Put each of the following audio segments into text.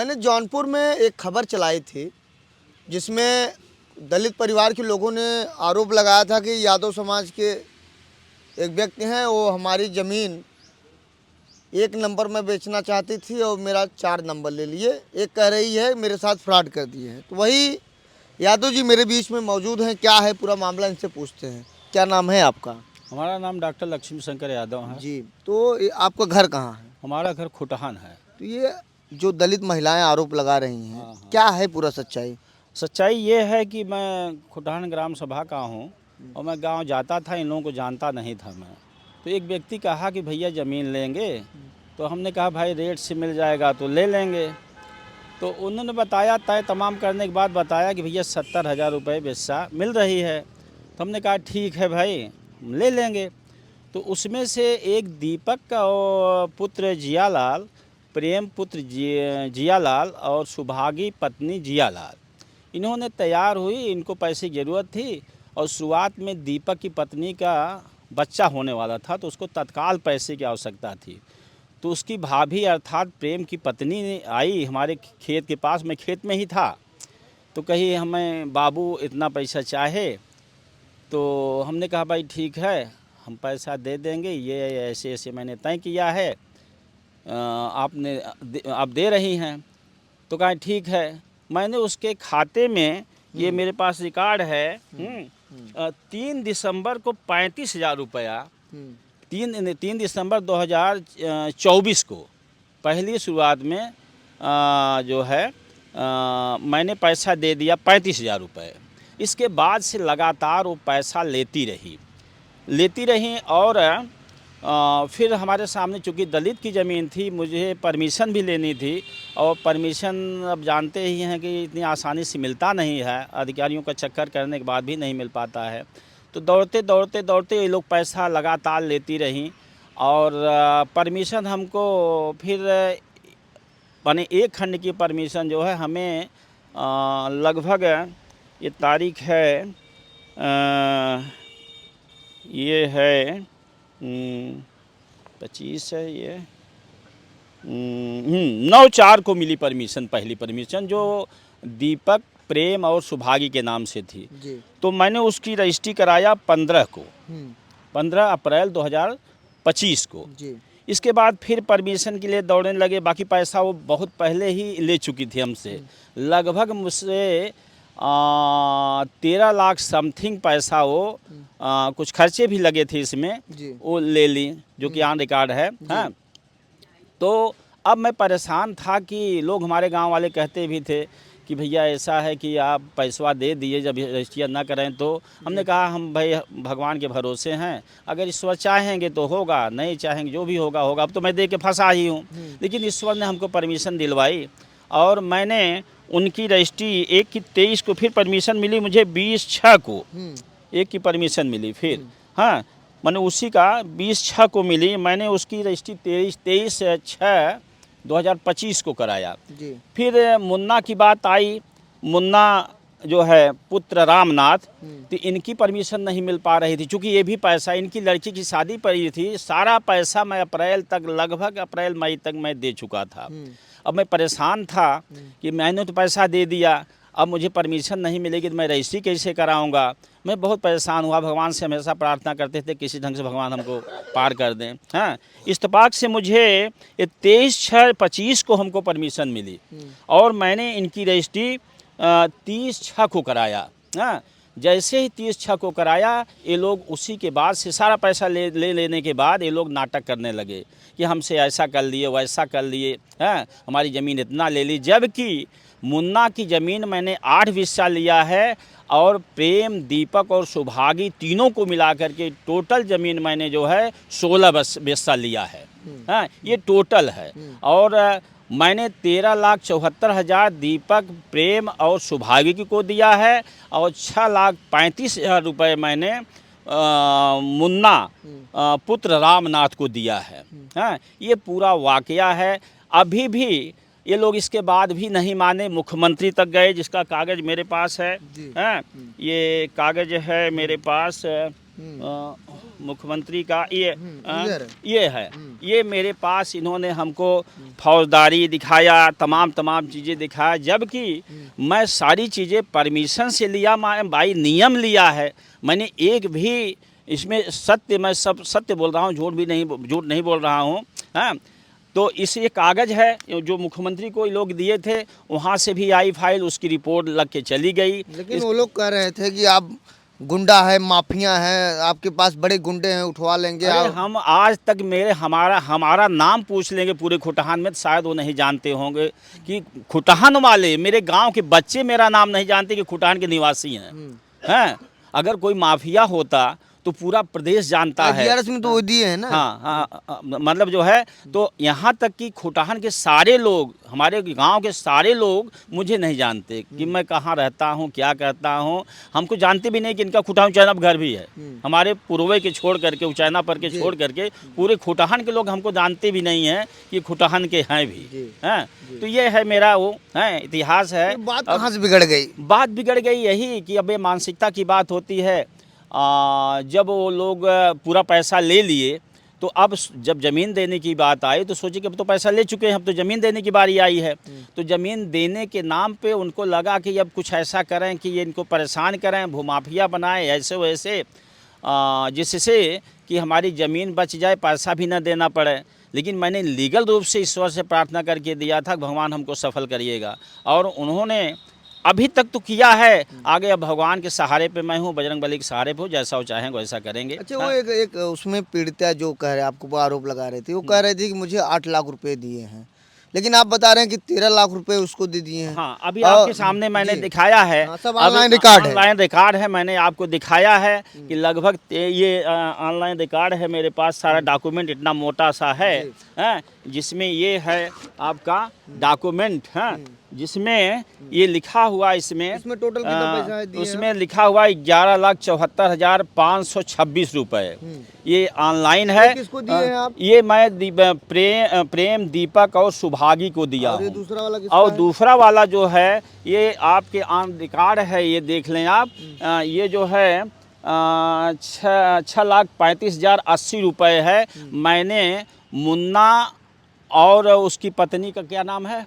मैंने जौनपुर में एक खबर चलाई थी जिसमें दलित परिवार के लोगों ने आरोप लगाया था कि यादव समाज के एक व्यक्ति हैं, वो हमारी ज़मीन 1 नंबर में बेचना चाहती थी और मेरा 4 नंबर ले लिए। एक कह रही है मेरे साथ फ्रॉड कर दिए हैं। तो वही यादव जी मेरे बीच में मौजूद हैं। क्या है पूरा मामला, इनसे पूछते हैं। क्या नाम है आपका? हमारा नाम डॉक्टर लक्ष्मी शंकर यादव है जी। तो आपका घर कहाँ है? हमारा घर खुटहान है। तो ये जो दलित महिलाएं आरोप लगा रही हैं, हाँ। क्या है पूरा सच्चाई? सच्चाई ये है कि मैं खुटहान ग्राम सभा का हूँ और मैं गांव जाता था, इन लोगों को जानता नहीं था मैं। तो एक व्यक्ति कहा कि भैया ज़मीन लेंगे, तो हमने कहा भाई रेट से मिल जाएगा तो ले लेंगे। तो उन्होंने बताया, तय तमाम करने के बाद बताया कि भैया 70,000 रुपये बेस्सा मिल रही है। तो हमने कहा ठीक है भाई, हम ले लेंगे। तो उसमें से एक दीपक का पुत्र जियालाल, प्रेम पुत्र जियालाल और सुभागी पत्नी जियालाल, इन्होंने तैयार हुई, इनको पैसे की ज़रूरत थी और शुरुआत में दीपक की पत्नी का बच्चा होने वाला था, तो उसको तत्काल पैसे की आवश्यकता थी। तो उसकी भाभी अर्थात प्रेम की पत्नी आई हमारे खेत के पास, मैं खेत में ही था, तो कही हमें बाबू इतना पैसा चाहे। तो हमने कहा भाई ठीक है, हम पैसा दे देंगे, ये ऐसे ऐसे मैंने तय किया है, आप दे रही हैं। तो कहा ठीक है। मैंने उसके खाते में, ये मेरे पास रिकॉर्ड है, 3 दिसंबर को 35,000 रुपया, 3 दिसंबर 2024 को पहली शुरुआत में जो है मैंने पैसा दे दिया 35,000 रुपये। इसके बाद से लगातार वो पैसा लेती रही और फिर हमारे सामने, चूँकि दलित की ज़मीन थी, मुझे परमिशन भी लेनी थी और परमिशन अब जानते ही हैं कि इतनी आसानी से मिलता नहीं है, अधिकारियों का चक्कर करने के बाद भी नहीं मिल पाता है। तो दौड़ते ये लोग पैसा लगातार लेती रहीं और परमिशन हमको फिर माने 1 खंड की परमिशन जो है हमें लगभग, ये तारीख है, ये है 25 है, ये 9/4 को मिली परमिशन, पहली परमिशन जो दीपक, प्रेम और सुभागी के नाम से थी जी। तो मैंने उसकी रजिस्ट्री कराया 15 अप्रैल 2025 को जी। इसके बाद फिर परमिशन के लिए दौड़ने लगे, बाकी पैसा वो बहुत पहले ही ले चुकी थी हमसे, लगभग मुझसे 13 लाख समथिंग पैसा वो, कुछ खर्चे भी लगे थे इसमें, वो ले ली, जो कि ऑन रिकॉर्ड है। हाँ, तो अब मैं परेशान था कि लोग हमारे गांव वाले कहते भी थे कि भैया ऐसा है कि आप पैसा दे दिए, जब रजिस्ट्री ना करें तो। हमने कहा हम भाई भगवान के भरोसे हैं, अगर ईश्वर चाहेंगे तो होगा, नहीं चाहेंगे जो भी होगा होगा। अब तो मैं दे के फंसा ही हूँ, लेकिन ईश्वर ने हमको परमिशन दिलवाई और मैंने उनकी रजिस्ट्री 1 की 23 को फिर परमिशन मिली, मुझे 20/6 को 1 की परमिशन मिली फिर। हाँ, मैंने उसी का 20/6 को मिली, मैंने उसकी रजिस्ट्री 23/6/2025 को कराया जी। फिर मुन्ना की बात आई, मुन्ना जो है पुत्र रामनाथ, तो इनकी परमिशन नहीं मिल पा रही थी, क्योंकि ये भी पैसा, इनकी लड़की की शादी पड़ी थी, सारा पैसा मैं अप्रैल तक, लगभग अप्रैल मई तक मैं दे चुका था। अब मैं परेशान था कि मैंने तो पैसा दे दिया, अब मुझे परमिशन नहीं मिलेगी तो मैं रजिस्ट्री कैसे कराऊंगा। मैं बहुत परेशान हुआ, भगवान से हमेशा प्रार्थना करते थे किसी ढंग से भगवान हमको पार कर दें। हाँ, इत्तेफाक से मुझे 23/6/25 को हमको परमिशन मिली और मैंने इनकी रजिस्ट्री 30/6 को कराया। हाँ, जैसे ही 30/6 को कराया, ये लोग उसी के बाद से सारा पैसा लेने के बाद ये लोग नाटक करने लगे कि हमसे ऐसा कर लिए, वैसा कर लिए, हाँ, हमारी ज़मीन इतना ले ली, जबकि मुन्ना की ज़मीन मैंने 8 हिस्सा लिया है और प्रेम, दीपक और सुभागी तीनों को मिला करके टोटल ज़मीन मैंने जो है 16 हिस्सा लिया है। हाँ, ये टोटल है और मैंने 13,74,000 दीपक, प्रेम और सुभागी को दिया है और 6,35,000 रुपये मैंने मुन्ना पुत्र रामनाथ को दिया है। हाँ, ये पूरा वाकया है। अभी भी ये लोग इसके बाद भी नहीं माने, मुख्यमंत्री तक गए, जिसका कागज़ मेरे पास है। हाँ, ये कागज़ है मेरे पास, मुख्यमंत्री का ये इधर। ये है। ये मेरे पास इन्होंने हमको फौजदारी दिखाया, तमाम चीज़ें दिखाया, जबकि मैं सारी चीज़ें परमिशन से लिया, मैं बाई नियम लिया है। मैंने एक भी इसमें मैं सब सत्य बोल रहा हूँ, झूठ नहीं बोल रहा हूँ। हाँ, तो इस ये कागज़ है जो मुख्यमंत्री को लोग दिए थे, वहाँ से भी आई फाइल, उसकी रिपोर्ट लग के चली गई। लेकिन वो लोग कह रहे थे कि आप गुंडा है, माफिया है, आपके पास बड़े गुंडे हैं, उठवा लेंगे। अरे आप हम आज तक हमारा नाम पूछ लेंगे पूरे खुटहान में, तो शायद वो नहीं जानते होंगे कि खुटहान वाले, मेरे गांव के बच्चे मेरा नाम नहीं जानते कि खुटहान के निवासी हैं। अगर कोई माफिया होता तो पूरा प्रदेश जानता है। IGRS में तो वो दिए हैं ना। हाँ, मतलब जो है, तो यहाँ तक कि खुटहान के सारे लोग, हमारे गांव के सारे लोग मुझे नहीं जानते कि मैं कहाँ रहता हूँ, क्या करता हूँ। हमको जानते भी नहीं कि इनका खुटहान उचैना घर भी है। हमारे पूर्वे के छोड़ करके, उचैना पर के छोड़ करके पूरे खुटहान के लोग हमको जानते भी नहीं हैं कि खुटहान के हैं भी हैं। तो ये है मेरा वो है इतिहास है। बात कहाँ से बिगड़ गई? बात बिगड़ गई यही कि अब ये मानसिकता की बात होती है। जब वो लोग पूरा पैसा ले लिए, तो अब जब ज़मीन देने की बात आई तो सोचे कि अब तो पैसा ले चुके हैं, अब तो ज़मीन देने की बारी आई है। तो ज़मीन देने के नाम पे उनको लगा कि अब कुछ ऐसा करें कि ये इनको परेशान करें, भूमाफिया बनाएं ऐसे वैसे, जिससे कि हमारी ज़मीन बच जाए, पैसा भी न देना पड़े। लेकिन मैंने लीगल रूप से ईश्वर से प्रार्थना करके दिया था, भगवान हमको सफल करिएगा, और उन्होंने अभी तक तो किया है। आगे अब भगवान के सहारे पे मैं हूँ, बजरंगबली के सहारे पे हूँ, जैसा वो चाहेंगे वैसा करेंगे। अच्छा, वो एक उसमें पीड़िता जो कह रहे, आपको आरोप लगा रहे थे, वो कह रहे थे कि मुझे 8 लाख रुपए दिए हैं, लेकिन आप बता रहे हैं कि 13 लाख रुपए उसको दे दिए हैं। हाँ, अभी आपके सामने मैंने दिखाया है। हाँ, सब ऑनलाइन रिकॉर्ड है। ऑनलाइन रिकॉर्ड है, मैंने आपको दिखाया है कि लगभग ये ऑनलाइन रिकॉर्ड है मेरे पास, सारा डॉक्यूमेंट इतना मोटा सा है, जिसमें ये है आपका डॉक्यूमेंट है, जिसमें ये लिखा हुआ, इसमें टोटल कितना पैसा है दिए? उसमें लिखा हुआ 11,74,526 रुपए। ये ऑनलाइन है। किसको दिए हैं आप? ये मैं प्रेम दीपक और सुभागी को दिया और ये हूँ। दूसरा वाला किसका और है? दूसरा वाला जो है, ये आपके ऑन रिकॉर्ड है, ये देख लें आप। ये जो है 6,35,080 रुपये है। मैंने मुन्ना और उसकी पत्नी का क्या नाम है,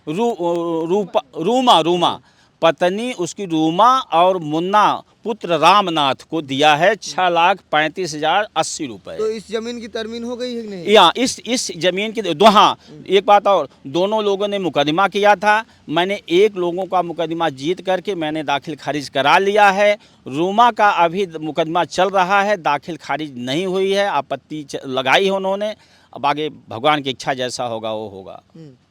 रूमा पत्नी उसकी रूमा और मुन्ना पुत्र रामनाथ को दिया है 6,35,080 रुपये। तो इस जमीन की तरमीन हो गई है कि नहीं? या इस जमीन की हाँ, एक बात और, दोनों लोगों ने मुकदमा किया था। मैंने एक लोगों का मुकदमा जीत करके मैंने दाखिल खारिज करा लिया है। रूमा का अभी मुकदमा चल रहा है, दाखिल खारिज नहीं हुई है, आपत्ति लगाई है उन्होंने। अब आगे भगवान की इच्छा जैसा होगा वो होगा।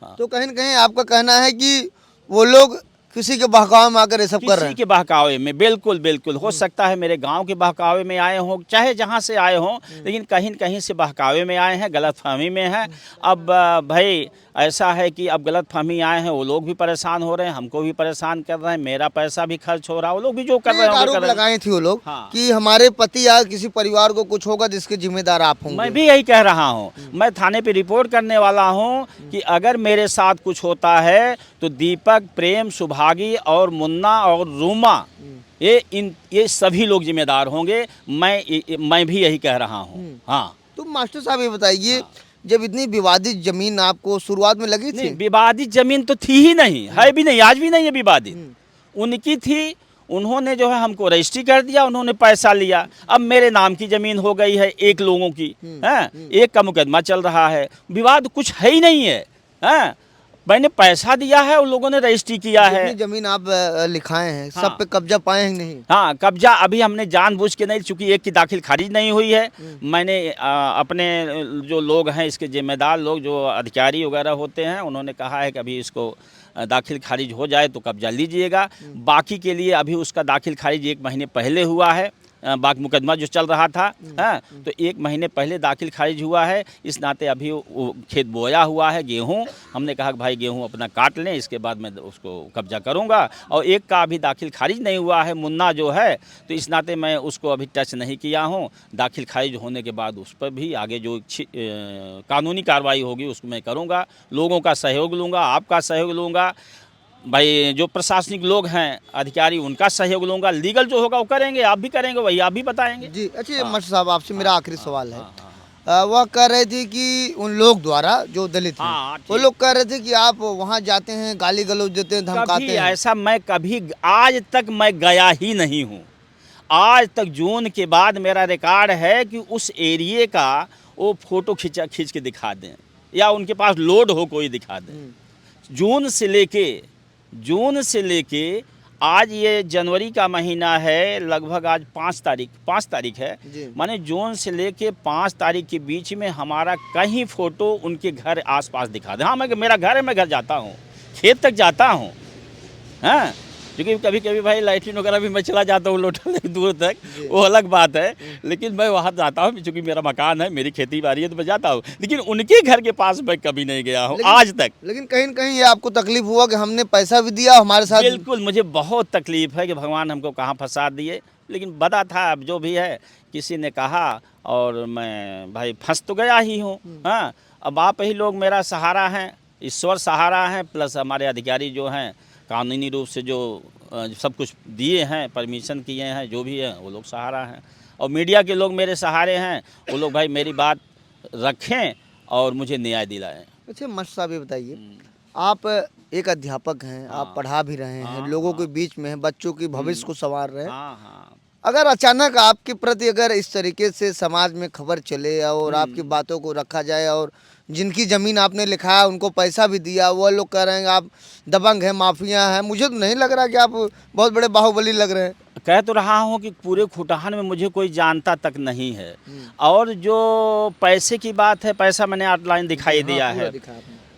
हाँ। तो कहीं न कहीं आपका कहना है कि वो लोग किसी के बहकावे में आकर ये सब कर रहे किसी हैं? के बहकावे में, बिल्कुल हो सकता है मेरे गांव के बहकावे में आए हों, चाहे जहां से आए हों, लेकिन कहीं न कहीं से बहकावे में आए हैं, गलतफहमी में हैं। अब भाई ऐसा है कि अब गलतफहमी आए हैं, वो लोग भी परेशान हो रहे हैं, हमको भी परेशान कर रहे हैं, मेरा पैसा भी खर्च हो रहा है, वो लोग भी जो कर रहे हैं आरोप लगाए थे वो लोग। हाँ। कि हमारे पति या किसी परिवार को कुछ होगा जिसके जिम्मेदार आप होंगे। मैं भी यही कह रहा हूँ, मैं थाने पे रिपोर्ट करने वाला हूँ कि अगर मेरे साथ कुछ होता है तो दीपक, प्रेम, सुभागी और मुन्ना और रूमा, ये सभी लोग जिम्मेदार होंगे। मैं भी यही कह रहा हूँ। हाँ, तो मास्टर साहब ये बताइए, जब इतनी विवादित जमीन आपको शुरुआत में लगी थी? नहीं, विवादित जमीन तो थी ही नहीं, है भी नहीं, आज भी नहीं है विवादित। उनकी थी, उन्होंने जो है हमको रजिस्ट्री कर दिया, उन्होंने पैसा लिया। अब मेरे नाम की जमीन हो गई है एक लोगों की, है, एक का मुकदमा चल रहा है, विवाद कुछ है ही नहीं है। मैंने पैसा दिया है, उन लोगों ने रजिस्ट्री किया है। जमीन आप लिखाए हैं, हाँ। सब पे कब्जा पाए हैं नहीं? हाँ, कब्जा अभी हमने जानबूझ के नहीं, चूंकि एक की दाखिल खारिज नहीं हुई है। मैंने अपने जो लोग हैं, इसके जिम्मेदार लोग जो अधिकारी वगैरह होते हैं, उन्होंने कहा है कि अभी इसको दाखिल खारिज हो जाए तो कब्जा लीजिएगा। बाकी के लिए अभी उसका दाखिल खारिज 1 महीने पहले हुआ है, बाकी मुकदमा जो चल रहा था, तो 1 महीने पहले दाखिल खारिज हुआ है। इस नाते अभी वो खेत बोया हुआ है गेहूं। हमने कहा कि भाई गेहूं अपना काट लें, इसके बाद मैं उसको कब्जा करूंगा। और एक का अभी दाखिल खारिज नहीं हुआ है, मुन्ना जो है, तो इस नाते मैं उसको अभी टच नहीं किया हूं। दाखिल खारिज होने के बाद उस पर भी आगे जो कानूनी कार्रवाई होगी उसको मैं करूँगा। लोगों का सहयोग लूँगा, आपका सहयोग लूँगा। भाई जो प्रशासनिक लोग हैं अधिकारी उनका सहयोग लूँगा, लीगल जो होगा वो करेंगे, आप भी करेंगे, वही आप भी बताएंगे। जी अच्छा मास्टर साहब, आपसे मेरा आखिरी सवाल है। हाँ हाँ वह कह रहे थे कि उन लोग द्वारा जो दलित हैं, हाँ, वो लोग कह रहे थे कि आप वहाँ जाते हैं, गाली गलौज देते हैं, धमकाते कभी हैं। ऐसा मैं कभी आज तक मैं गया ही नहीं हूँ। आज तक जून के बाद मेरा रिकॉर्ड है कि उस एरिए का वो फोटो खींच के दिखा दें, या उनके पास लोड हो कोई दिखा दें। जून से लेके आज ये जनवरी का महीना है, लगभग आज 5 तारीख है। जी। माने जून से लेके 5 तारीख के बीच में हमारा कहीं फ़ोटो उनके घर आसपास दिखा दे। हाँ, मेरा घर है, मैं घर जाता हूँ, खेत तक जाता हूँ, हाँ, क्योंकि कभी कभी भाई लैट्रिन वगैरह भी मैं चला जाता हूँ लोटने दूर तक, वो अलग बात है। लेकिन मैं वहाँ जाता हूँ, क्योंकि मेरा मकान है, मेरी खेती बाड़ी है, तो मैं जाता हूँ। लेकिन उनके घर के पास मैं कभी नहीं गया हूँ आज तक। लेकिन कहीं न कहीं ये आपको तकलीफ हुआ कि हमने पैसा भी दिया हमारे साथ। बिल्कुल, मुझे बहुत तकलीफ़ है कि भगवान हमको कहाँ फंसा दिए, लेकिन बता था अब जो भी है, किसी ने कहा और मैं भाई फंस तो गया ही हूँ। हाँ, अब आप ही लोग मेरा सहारा हैं, ईश्वर सहारा हैं, प्लस हमारे अधिकारी जो हैं कानूनी रूप से जो सब कुछ दिए हैं, परमिशन किए हैं, जो भी है वो लोग सहारा हैं। और मीडिया के लोग मेरे सहारे हैं, वो लोग भाई मेरी बात रखें और मुझे न्याय दिलाएं। अच्छा मास्टर साहब, ये बताइए, आप एक अध्यापक हैं, आप पढ़ा भी रहे हैं, लोगों के बीच में हैं, बच्चों के भविष्य को संवार रहे हैं। हाँ हाँ, अगर अचानक आपके प्रति अगर इस तरीके से समाज में खबर चले और आपकी बातों को रखा जाए, और जिनकी ज़मीन आपने लिखाया उनको पैसा भी दिया, वो लोग कह रहे हैं आप दबंग हैं, माफिया हैं, मुझे तो नहीं लग रहा कि आप बहुत बड़े बाहुबली लग रहे हैं। कह तो रहा हूँ कि पूरे खुटान में मुझे कोई जानता तक नहीं है। और जो पैसे की बात है, पैसा मैंने ऑनलाइन दिखाई दिया है,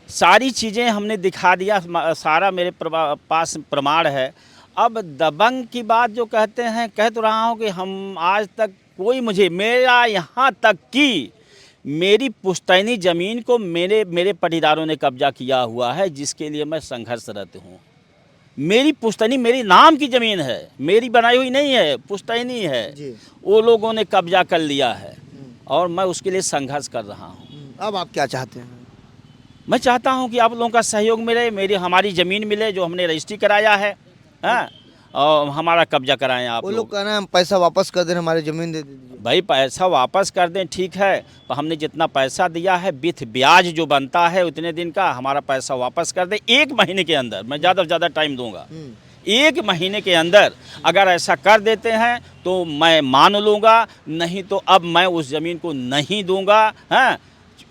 सारी चीज़ें हमने दिखा दिया, सारा मेरे पास प्रमाण है। अब दबंग की बात जो कहते हैं, कह तो रहा हूँ कि हम आज तक कोई मेरा यहाँ तक कि मेरी पुश्तैनी ज़मीन को मेरे पटीदारों ने कब्जा किया हुआ है, जिसके लिए मैं संघर्षरत हूँ। मेरी पुश्तैनी मेरी नाम की ज़मीन है, मेरी बनाई हुई नहीं है, पुश्तैनी है, वो लोगों ने कब्जा कर लिया है और मैं उसके लिए संघर्ष कर रहा हूँ। अब आप क्या चाहते हैं? मैं चाहता हूं कि आप लोगों का सहयोग मिले, हमारी ज़मीन मिले जो हमने रजिस्ट्री कराया है, हाँ, और हमारा कब्जा कराएं आप वो लोग। लोग कह रहे हैं हम पैसा वापस कर दें, हमारी ज़मीन दे दीजिए। भाई पैसा वापस कर दें ठीक है, पर हमने जितना पैसा दिया है विथ ब्याज जो बनता है उतने दिन का, हमारा पैसा वापस कर दें 1 महीने के अंदर। मैं ज़्यादा से ज़्यादा टाइम दूंगा, 1 महीने के अंदर अगर ऐसा कर देते हैं तो मैं मान लूँगा, नहीं तो अब मैं उस ज़मीन को नहीं दूँगा। हाँ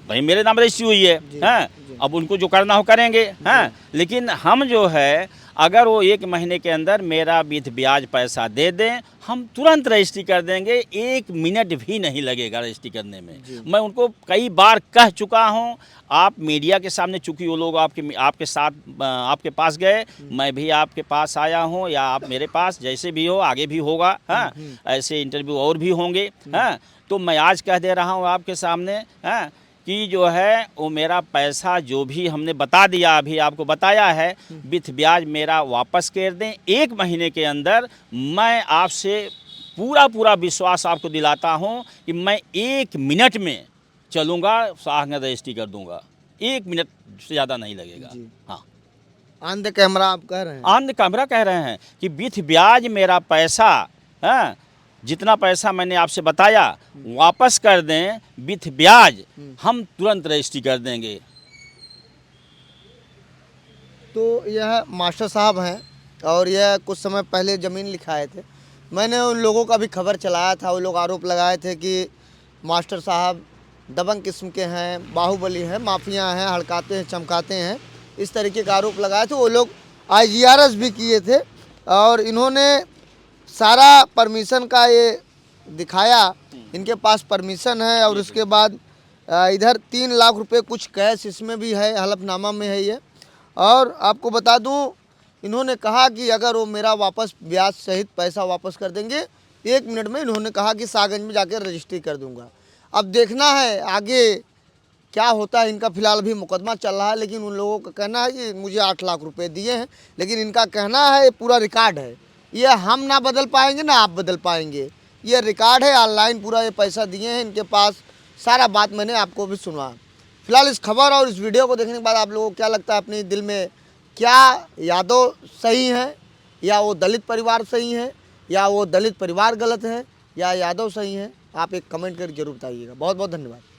भाई, मेरे नाम रजिस्ट्री हुई है, हाँ, अब उनको जो करना हो करेंगे, हाँ, लेकिन हम जो है अगर वो 1 महीने के अंदर मेरा विथ ब्याज पैसा दे दें, हम तुरंत रजिस्ट्री कर देंगे, 1 मिनट भी नहीं लगेगा रजिस्ट्री करने में। मैं उनको कई बार कह चुका हूँ, आप मीडिया के सामने, चूँकि वो लोग आपके साथ आपके पास गए, मैं भी आपके पास आया हूँ, या आप मेरे पास, जैसे भी हो आगे भी होगा, हाँ, ऐसे इंटरव्यू और भी होंगे, हाँ, तो मैं आज कह दे रहा हूँ आपके सामने, हाँ, कि जो है वो मेरा पैसा जो भी हमने बता दिया, अभी आपको बताया है, विथ ब्याज मेरा वापस कर दें 1 महीने के अंदर। मैं आपसे पूरा विश्वास आपको दिलाता हूं कि मैं 1 मिनट में चलूँगा, शाहनगर रजिस्ट्री कर दूंगा, 1 मिनट से ज़्यादा नहीं लगेगा। हाँ, ऑन द कैमरा आप कह रहे हैं? ऑन द कैमरा कह रहे हैं कि विथ ब्याज मेरा पैसा, हाँ, जितना पैसा मैंने आपसे बताया वापस कर दें विथ ब्याज, हम तुरंत रजिस्ट्री कर देंगे। तो यह मास्टर साहब हैं और यह कुछ समय पहले ज़मीन लिखाए थे। मैंने उन लोगों का भी खबर चलाया था, वो लोग आरोप लगाए थे कि मास्टर साहब दबंग किस्म के हैं, बाहुबली हैं, माफिया हैं, हड़काते हैं, चमकाते हैं, इस तरीके का आरोप लगाए थे। वो लोग IGRS भी किए थे और इन्होंने सारा परमिशन का ये दिखाया, इनके पास परमिशन है, और उसके बाद इधर 3 लाख रुपए कुछ कैश इसमें भी है, हलफनामा में है ये। और आपको बता दूं, इन्होंने कहा कि अगर वो मेरा वापस ब्याज सहित पैसा वापस कर देंगे 1 मिनट में, इन्होंने कहा कि सागंज में जाकर रजिस्ट्री कर दूंगा। अब देखना है आगे क्या होता है। इनका फ़िलहाल भी मुकदमा चल रहा है, लेकिन उन लोगों का कहना है कि मुझे 8 लाख रुपए दिए हैं, लेकिन इनका कहना है, पूरा रिकॉर्ड है, ये हम ना बदल पाएंगे ना आप बदल पाएंगे, ये रिकॉर्ड है, ऑनलाइन पूरा ये पैसा दिए हैं इनके पास, सारा बात मैंने आपको भी सुनवा। फिलहाल इस खबर और इस वीडियो को देखने के बाद आप लोगों को क्या लगता है, अपने दिल में क्या यादव सही हैं या वो दलित परिवार सही है, या वो दलित परिवार गलत है, या यादव सही है? आप एक कमेंट करके जरूर बताइएगा। बहुत बहुत धन्यवाद।